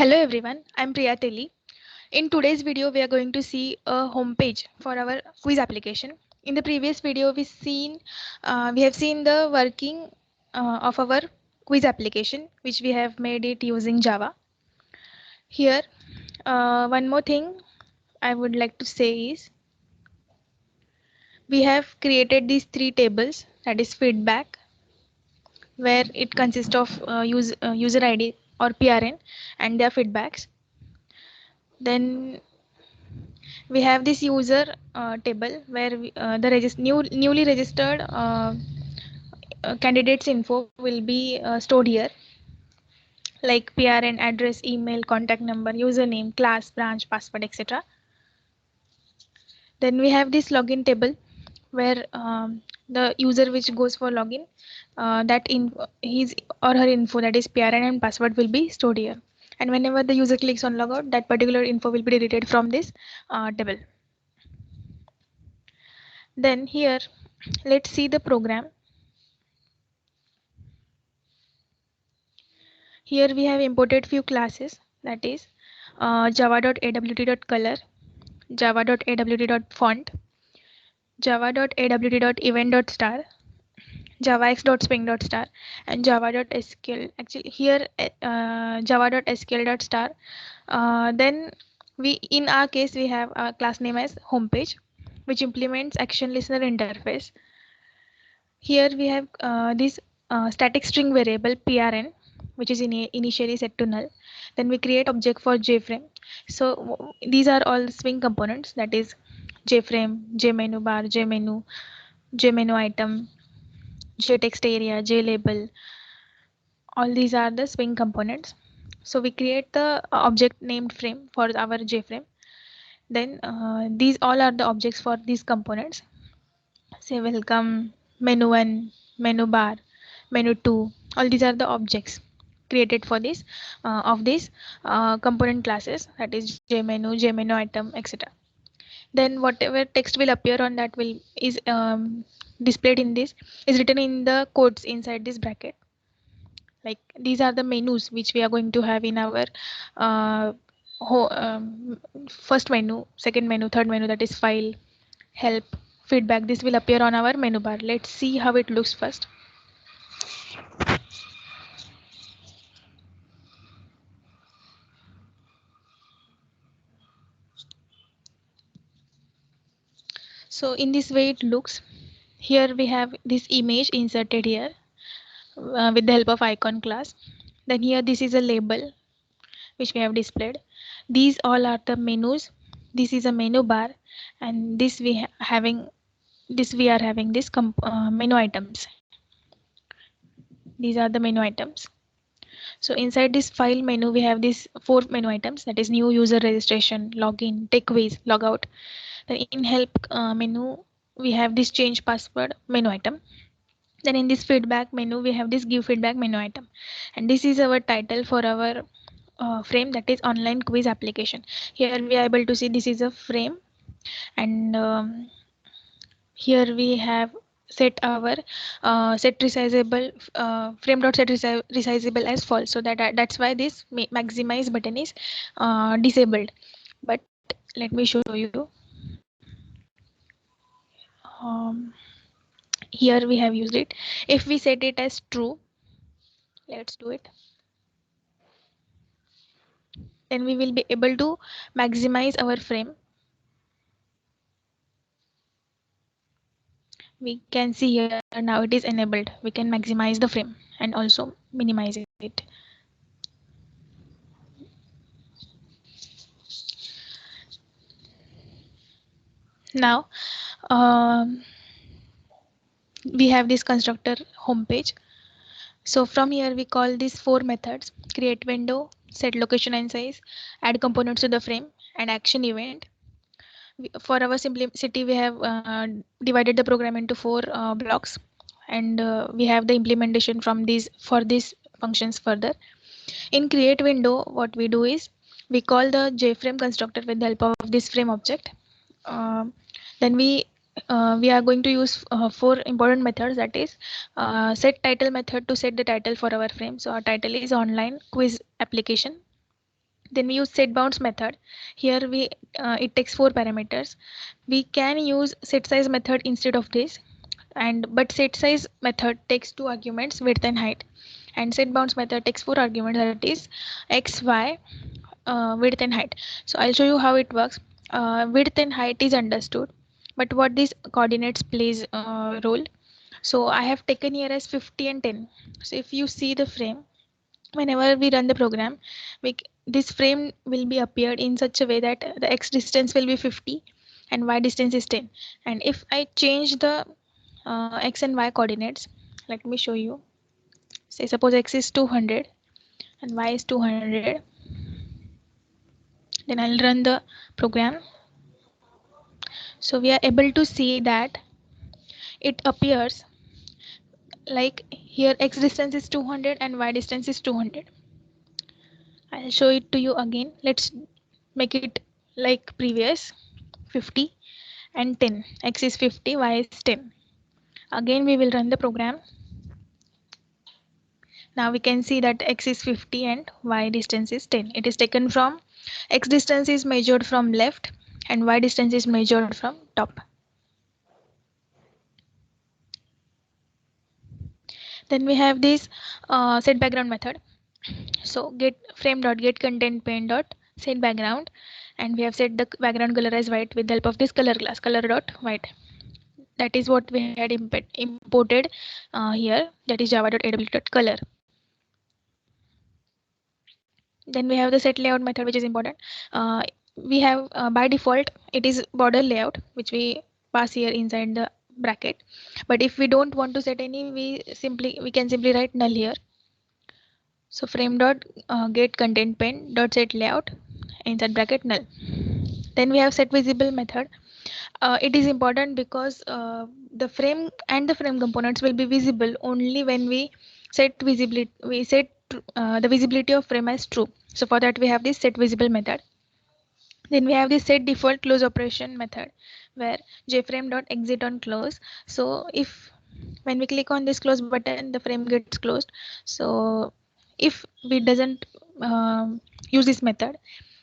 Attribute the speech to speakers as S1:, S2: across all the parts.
S1: Hello everyone, I'm Priya Teli. In today's video, we are going to see a homepage for our quiz application. In the previous video, we have seen the working of our quiz application, which we have made it using Java. Here, one more thing I would like to say is we have created these three tables, that is feedback, where it consists of user ID or PRN and their feedbacks. Then we have this user table where newly registered candidates info will be stored here, like PRN, address, email, contact number, username, class, branch, password, etc. Then we have this login table where the user which goes for login, his or her info, that is PRN and password, will be stored here. And whenever the user clicks on logout, that particular info will be deleted from this table. Then here, let's see the program. Here we have imported few classes, that is java.awt.color, java.awt.font, java.awt.event.star, javax.spring.star, and java.sql. Actually, here java.sql.star. Then in our case, we have a class name as homepage, which implements action listener interface. Here we have this static string variable PRN, which is initially set to null. Then we create object for JFrame. So these are all Swing components, that is JFrame, JMenu bar, JMenu, JMenu item, JText area, JLabel. All these are the Swing components. So we create the object named frame for our JFrame. Then these all are the objects for these components. Say welcome, menu 1, menu bar, menu 2. All these are the objects created for this of these component classes, that is jmenu item, etc. Then whatever text will appear on that is displayed in this, is written in the codes inside this bracket. Like these are the menus which we are going to have in our uh, first menu, second menu, third menu, that is file, help, feedback. This will appear on our menu bar. Let's see how it looks first. So in this way it looks. Here we have this image inserted here with the help of icon class. Then here this is a label which we have displayed. These all are the menus. This is a menu bar, and this we are having this menu items. These are the menu items. So inside this file menu we have these four menu items, that is new user registration, login, take quiz, logout. Then in help menu we have this change password menu item. Then in this feedback menu we have this give feedback menu item, and this is our title for our frame, that is online quiz application. Here we are able to see this is a frame, and here we have set our set resizable frame dot set resizable as false, so that's why this maximize button is disabled. But let me show you. Here we have used it. If we set it as true, let's do it, then we will be able to maximize our frame. We can see here now it is enabled. We can maximize the frame and also minimize it. Now we have this constructor homepage. So from here we call these four methods: create window, set location and size, add components to the frame, and action event. For our simplicity we have divided the program into four blocks, and we have the implementation from these functions further. In create window, what we do is we call the JFrame constructor with the help of this frame object. Then we are going to use four important methods, that is set title method to set the title for our frame. So our title is online quiz application. Then we use set bounds method. Here it takes 4 parameters. We can use set size method instead of this, but set size method takes 2 arguments, width and height, and set bounds method takes 4 arguments, that is x, y, width and height. So I'll show you how it works. Width and height is understood, but what these coordinates plays role. So I have taken here as 50 and 10. So if you see the frame, whenever we run the program, this frame will be appeared in such a way that the x distance will be 50 and y distance is 10. And if I change the x and y coordinates, let me show you. Say suppose x is 200 and y is 200. Then I'll run the program. So we are able to see that it appears like here x distance is 200 and y distance is 200. I'll show it to you again. Let's make it like previous, 50 and 10. X is 50, y is 10. Again we will run the program. Now we can see that x is 50 and y distance is 10. It is taken from x distance is measured from left and y distance is measured from top. Then we have this set background method. So get frame dot get content pane dot set background, and we have set the background color as white with the help of this color class color dot white. That is what we had imported here, that is java.aw.color. Then we have the set layout method, which is important. We have by default it is border layout, which we pass here inside the bracket. But if we don't want to set any, we can simply write null here. So frame dot get content pane dot set layout inside bracket null. Then we have set visible method. It is important because the frame and the frame components will be visible only when we set visibility. We set the visibility of frame as true. So for that we have this set visible method. Then we have the set default close operation method, where jframe dot exit on close. So if when we click on this close button, the frame gets closed. So if we doesn't use this method,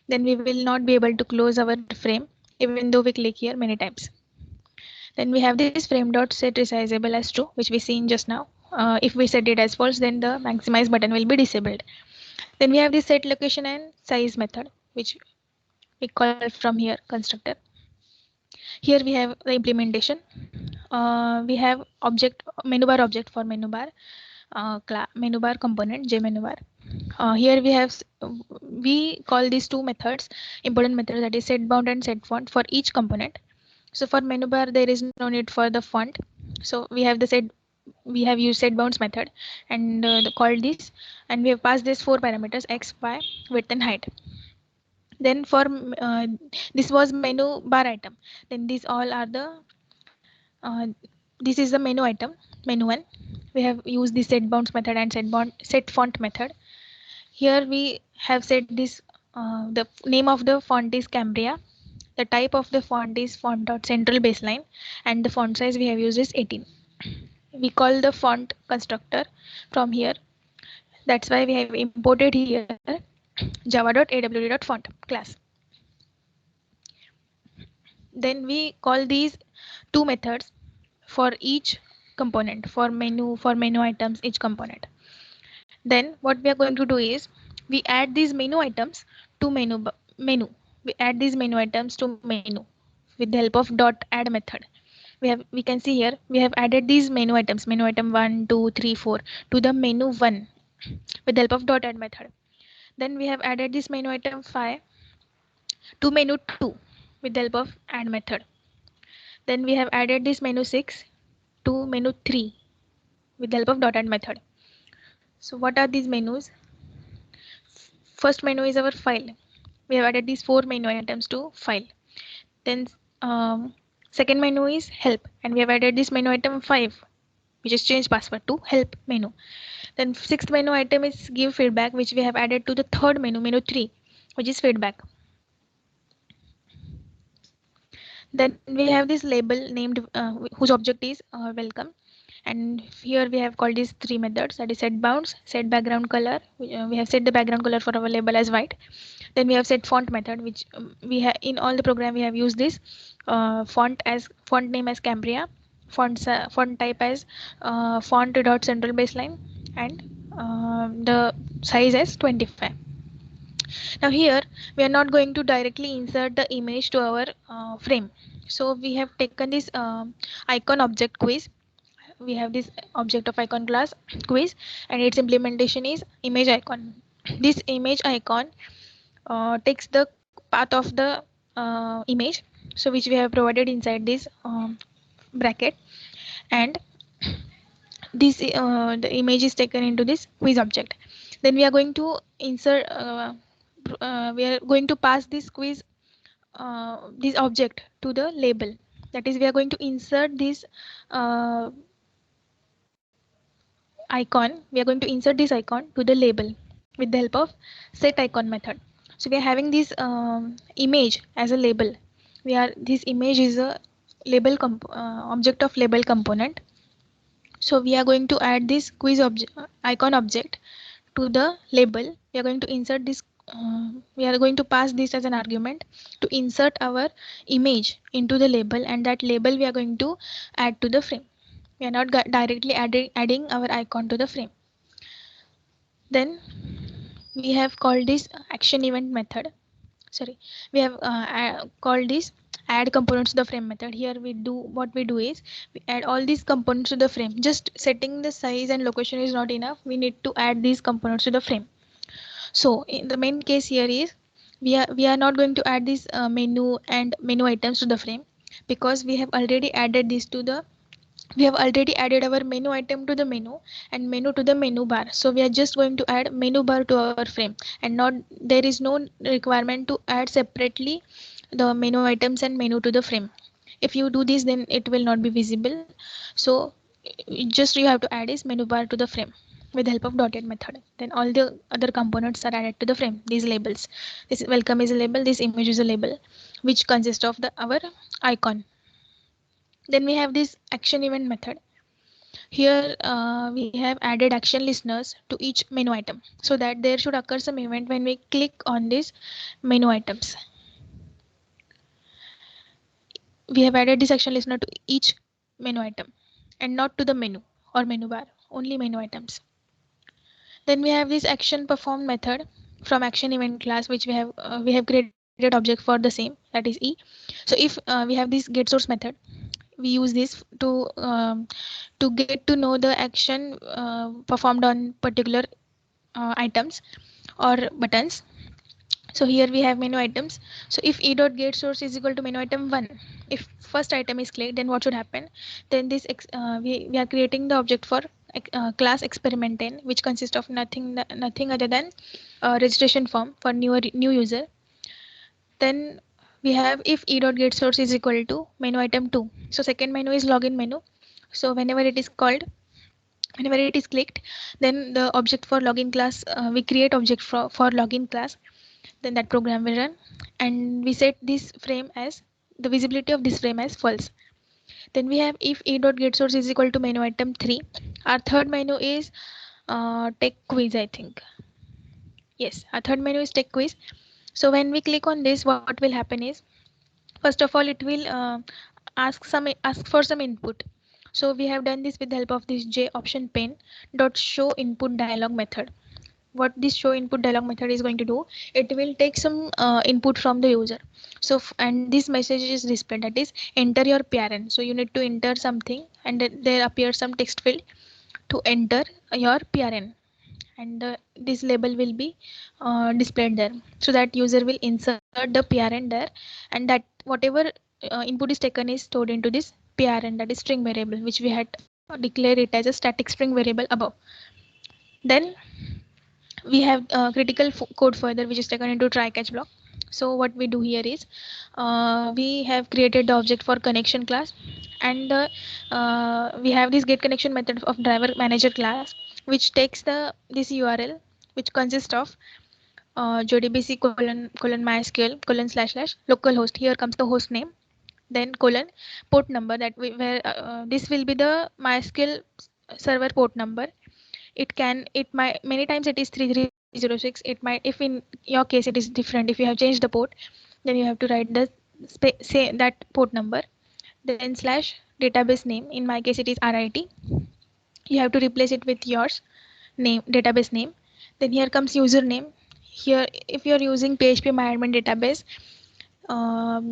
S1: then we will not be able to close our frame even though we click here many times. Then we have this frame dot set resizable as true, which we seen just now. If we set it as false, then the maximize button will be disabled. Then we have this set location and size method, which we call from here constructor. Here we have the implementation. We have object menu bar object for menu bar, menu bar component j menu bar. Here we call these two methods important methods, that is set bound and set font for each component. So for menu bar there is no need for the font. So we have used set bounds method and called this, and we have passed this 4 parameters x, y, width and height. Then for this was menu bar item. Then these all are the this is the menu item, menu 1. We have used the set bounds method and set font method. Here we have set this the name of the font is Cambria. The type of the font is font.central baseline, and the font size we have used is 18. We call the font constructor from here. That's why we have imported here java.aw.font class. Then we call these two methods for each component, for menu items, each component. Then what we are going to do is we add these menu items to menu. We add these menu items to menu with the help of dot add method. We can see here we have added these menu items, menu item 1, 2, 3, 4 to the menu 1 with the help of dot add method. Then we have added this menu item 5 to menu 2 with the help of add method. Then we have added this menu 6 to menu 3 with the help of dot add method. So what are these menus? First menu is our file. We have added these 4 menu items to file. Then second menu is help, and we have added this menu item 5, which is change password, to help menu. Then sixth menu item is give feedback, which we have added to the third menu 3, which is feedback. Then we have this label named whose object is welcome. And here we have called these three methods, that is set bounds, set background color. We have set the background color for our label as white. Then we have set font method, which we have in all the program we have used this font name as Cambria, font type as font dot central baseline, and the size as 25. Now here we are not going to directly insert the image to our frame. So we have taken this icon object quiz. We have this object of icon class quiz, and its implementation is image icon. This image icon takes the path of the image, so which we have provided inside this bracket, and this the image is taken into this quiz object. Then we are going to insert we are going to pass this object to the label. That is, we are going to insert this uh, icon. We are going to insert this icon to the label with the help of set icon method. So we are having this image as a label. This image is a object of label component. So we are going to add this icon object to the label. We are going to insert this. We are going to pass this as an argument to insert our image into the label, and that label we are going to add to the frame. We are not directly adding our icon to the frame. Then we have called this action event method. Sorry, we have called this add components to the frame method. Here what we do is we add all these components to the frame. Just setting the size and location is not enough. We need to add these components to the frame. So in the main case here is we are not going to add this menu and menu items to the frame, because we have already added our menu item to the menu and menu to the menu bar. So we are just going to add menu bar to our frame, and not there is no requirement to add separately the menu items and menu to the frame. If you do this, then it will not be visible. So just you have to add is menu bar to the frame with the help of dotted method. Then all the other components are added to the frame. These labels, this welcome is a label, this image is a label, which consists of our icon. Then we have this action event method. Here we have added action listeners to each menu item, so that there should occur some event when we click on these menu items. We have added this action listener to each menu item and not to the menu or menu bar, only menu items. Then we have this action performed method from action event class, which we have created object for the same, that is E. So if we have this get source method, we use this to get to know the action performed on particular items or buttons. So here we have menu items. So if e dot get source is equal to menu item 1, if first item is clicked, then what should happen? Then this we are creating the object for class experiment 10, which consists of nothing other than registration form for new user. Then we have if e dot get source is equal to menu item 2. So second menu is login menu. So whenever it is clicked, then the object for login class, we create object for login class. Then that program will run, and we set this frame as the visibility of this frame as false. Then we have if e dot get source is equal to menu item 3. Our third menu is tech quiz, I think. Yes, our third menu is tech quiz. So when we click on this, what will happen is, first of all, it will ask for some input. So we have done this with the help of this J option pane dot show input dialog method. What this show input dialog method is going to do, it will take some input from the user. So and this message is displayed, that is enter your PRN. So you need to enter something, and there appears some text field to enter your PRN, and this label will be displayed there, so that user will insert the PRN there, and that whatever input is taken is stored into this PRN, that is string variable, which we had declared it as a static string variable above. Then we have critical code further, which is taken into try catch block. So what we do here is we have created the object for connection class, and we have this get connection method of driver manager class, which takes this URL, which consists of JDBC : MySQL : / localhost. Here comes the host name, then colon port number that we, where this will be the MySQL server port number. It might many times it is 3306. It might, if in your case it is different, if you have changed the port, then you have to write the say that port number, then slash database name. In my case it is RIT. You have to replace it with yours name, database name. Then here comes username. Here if you are using PHP MyAdmin database,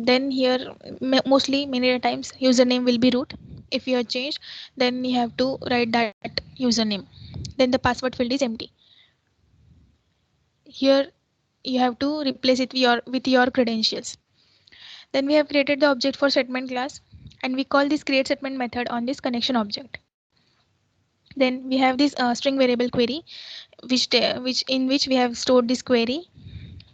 S1: then here mostly many times username will be root. If you have changed, then you have to write that username. Then the password field is empty. Here you have to replace it with your credentials. Then we have created the object for statement class, and we call this create statement method on this connection object. Then we have this string variable query, which in which we have stored this query,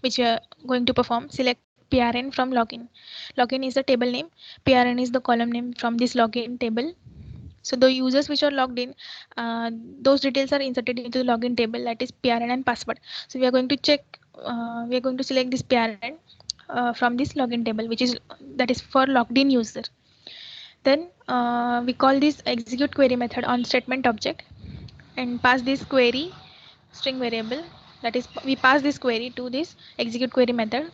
S1: which we are going to perform. Select PRN from login. Login is the table name, PRN is the column name from this login table. So the users which are logged in, those details are inserted into the login table, that is PRN and password. So we are going to check, we are going to select this PRN from this login table, which is that is for logged in user. Then we call this execute query method on statement object and pass this query string variable. That is, we pass this query to this execute query method,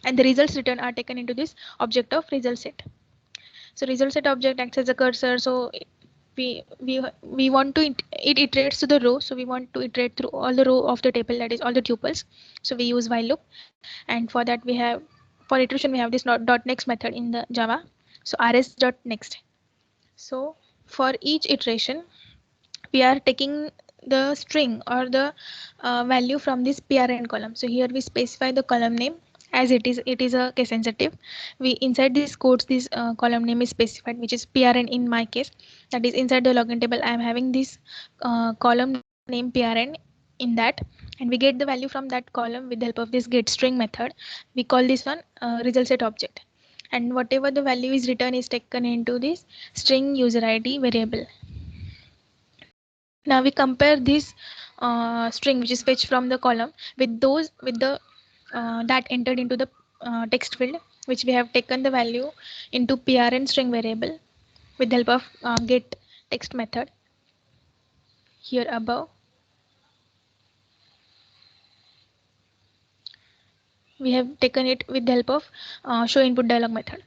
S1: and the results returned are taken into this object of result set. So result set object acts as a cursor. So we want to it iterates to the row. So we want to iterate through all the row of the table, that is all the tuples. So we use while loop, and for that we have, for iteration we have this dot next method in the Java. So rs dot next. So for each iteration we are taking the string or the value from this PRN column. So here we specify the column name, as it is a case sensitive. We inside this codes, this column name is specified, which is PRN in my case. That is inside the login table I am having this column name PRN in that, and we get the value from that column with the help of this get string method. We call this one result set object, and whatever the value is returned is taken into this string user ID variable. Now we compare this string which is fetched from the column with those with the that entered into the text field, which we have taken the value into PRN string variable with the help of get text method here above. We have taken it with the help of show input dialog method.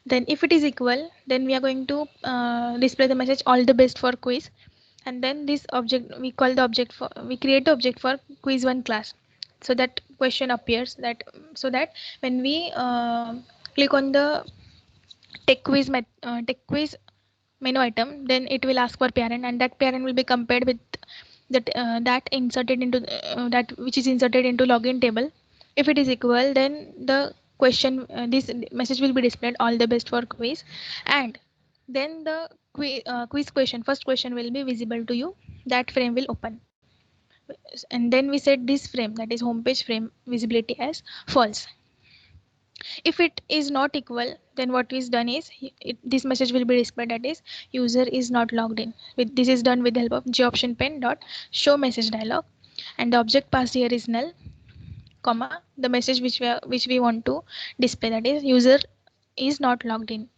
S1: Then if it is equal, then we are going to display the message all the best for quiz. And then this object, we call the object for, we create the object for quiz1 class. So that question appears, that so that when we click on the tech quiz menu item, then it will ask for parent, and that parent will be compared with that inserted into that which is inserted into login table. If it is equal, then the question this message will be displayed all the best for quiz, and then the quiz question, first question will be visible to you. That frame will open, and then we set this frame, that is homepage frame visibility, as false. If it is not equal, then what is done is this message will be displayed, that is user is not logged in. This is done with the help of goption dot show message dialog, and the object passed here is null, comma the message which we want to display, that is user is not logged in,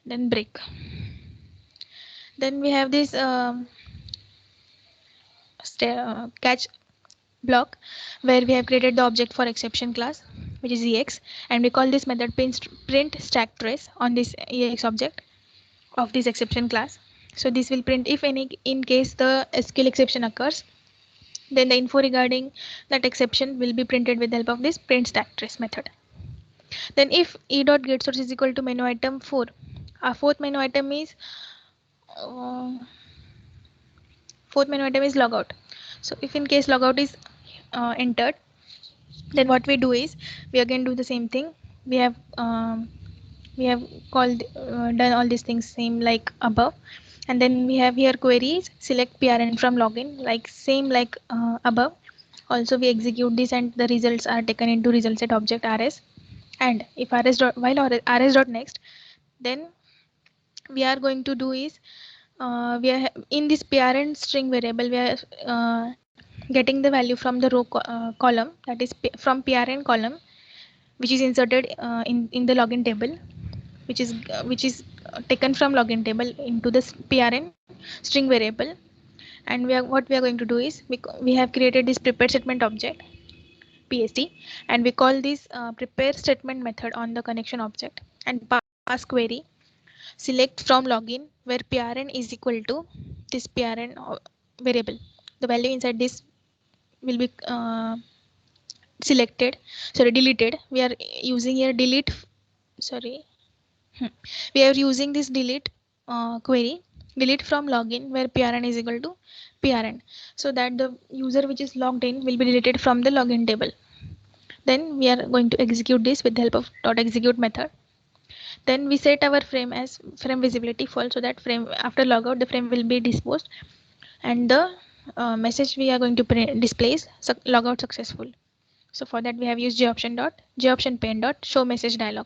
S1: then break. Then we have this catch block, where we have created the object for exception class, which is ex, and we call this method print stack trace on this ex object of this exception class. So this will print if any, in case the SQL exception occurs, then the info regarding that exception will be printed with the help of this print stack trace method. Then if e.getSource is equal to menu item 4, our fourth menu item is logout. So if in case logout is entered, then what we do is we again do the same thing. We have called done all these things same like above, and then we have here queries select PRN from login, like same like above. Also we execute this, and the results are taken into result set object rs. And if rs dot while rs dot next, then we are going to do is we are in this parent string variable, we are getting the value from the row column, that is from PRN column, which is inserted in the login table, which is taken from login table into this PRN string variable. And what we are going to do is we have created this prepare statement object PST, and we call this prepare statement method on the connection object and pass query select from login where PRN is equal to this PRN variable. The value inside this will be selected, sorry, deleted. We are using here delete, sorry, we are using this delete query, delete from login where PRN is equal to PRN, so that the user which is logged in will be deleted from the login table. Then we are going to execute this with the help of .execute method. Then we set our frame as frame visibility false, so that frame after logout the frame will be disposed, and the message we are going to display is logout successful. So for that we have used joption pane dot show message dialog,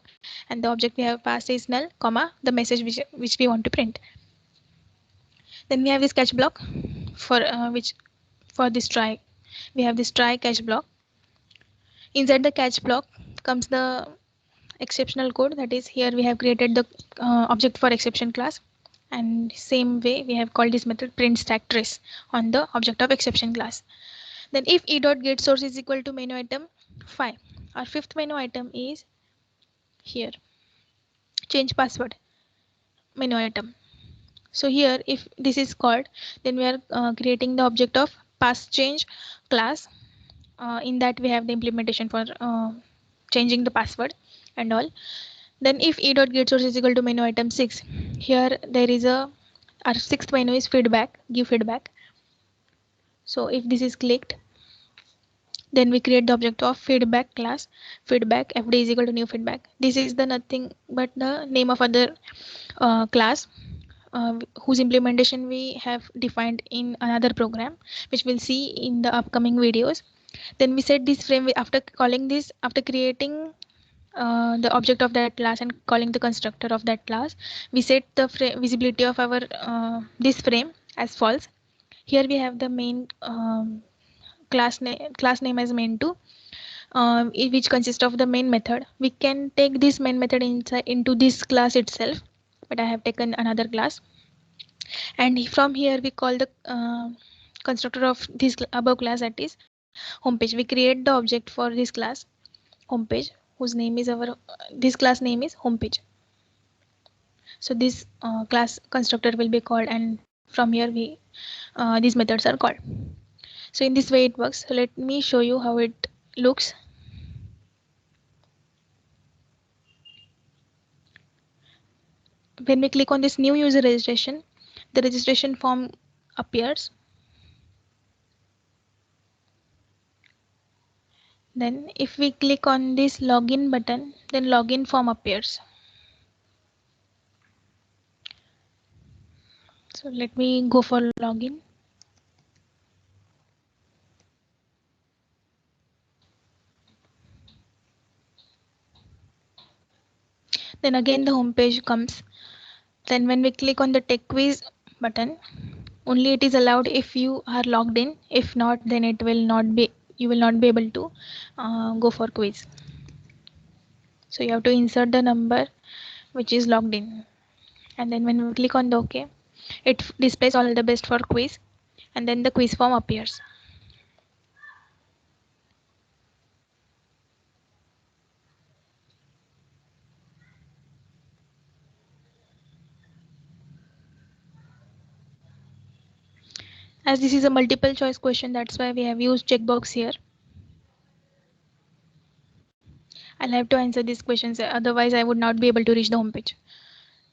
S1: and the object we have passed is null, comma, the message which we want to print. Then we have this catch block for which for this try, we have this try catch block. Inside the catch block comes the exceptional code, that is here we have created the object for exception class, and same way we have called this method print stack trace on the object of exception class. Then if e dot get source is equal to menu item 5, our fifth menu item is here change password menu item. So here if this is called, then we are creating the object of pass change class. In that we have the implementation for changing the password and all. Then if e dot get source is equal to menu item 6, here there is a, our sixth menu is feedback, give feedback. So if this is clicked, then we create the object of feedback class, feedback fd is equal to new feedback. This is the nothing but the name of other class whose implementation we have defined in another program, which we'll see in the upcoming videos. Then we set this frame after calling this, after creating the object of that class and calling the constructor of that class, we set the visibility of our this frame as false. Here we have the main class name as main2, which consists of the main method. We can take this main method inside into this class itself, but I have taken another class, and from here we call the constructor of this above class, that is homepage. We create the object for this class homepage, whose name is our this class name is homepage. So this class constructor will be called, and from here we these methods are called. So in this way it works. So let me show you how it looks. When we click on this new user registration, the registration form appears. Then if we click on this login button, then login form appears. So let me go for login. Then again the home page comes. Then when we click on the tech quiz button, only it is allowed if you are logged in. If not, then it will not be, you will not be able to go for quiz. So you have to insert the number which is logged in, and then when we click on the OK, it displays all the best for quiz, and then the quiz form appears. As this is a multiple choice question, that's why we have used checkbox here. I'll have to answer these questions, otherwise I would not be able to reach the home page.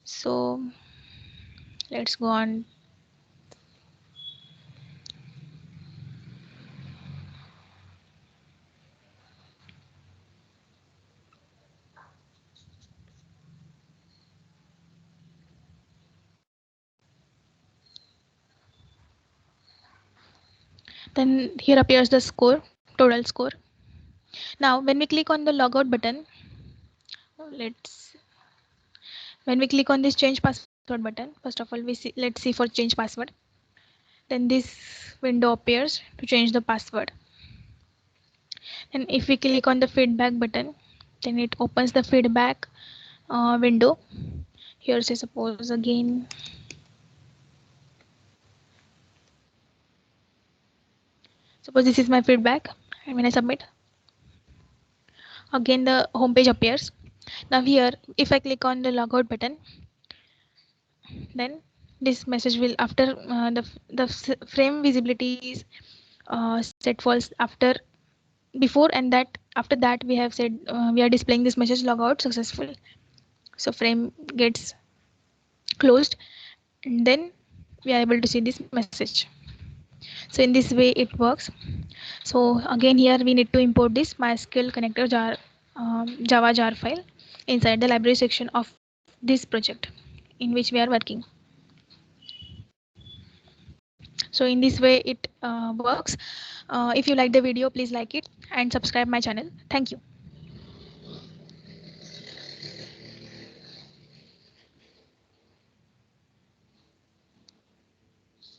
S1: So let's go on. Then here appears the score, total score. Now when we click on the logout button, when we click on this change password button, first of all let's see for change password. Then this window appears to change the password. And if we click on the feedback button, then it opens the feedback window. Here say suppose again, suppose this is my feedback, and when I submit, again the home page appears. Now here, if I click on the logout button, then this message will, after the frame visibility is set false after, before, and that after that we have said we are displaying this message logout successful. So frame gets closed, and then we are able to see this message. So in this way it works. So again here we need to import this MySQL connector jar, Java jar file inside the library section of this project in which we are working. So in this way it works. If you like the video, please like it and subscribe my channel. Thank you.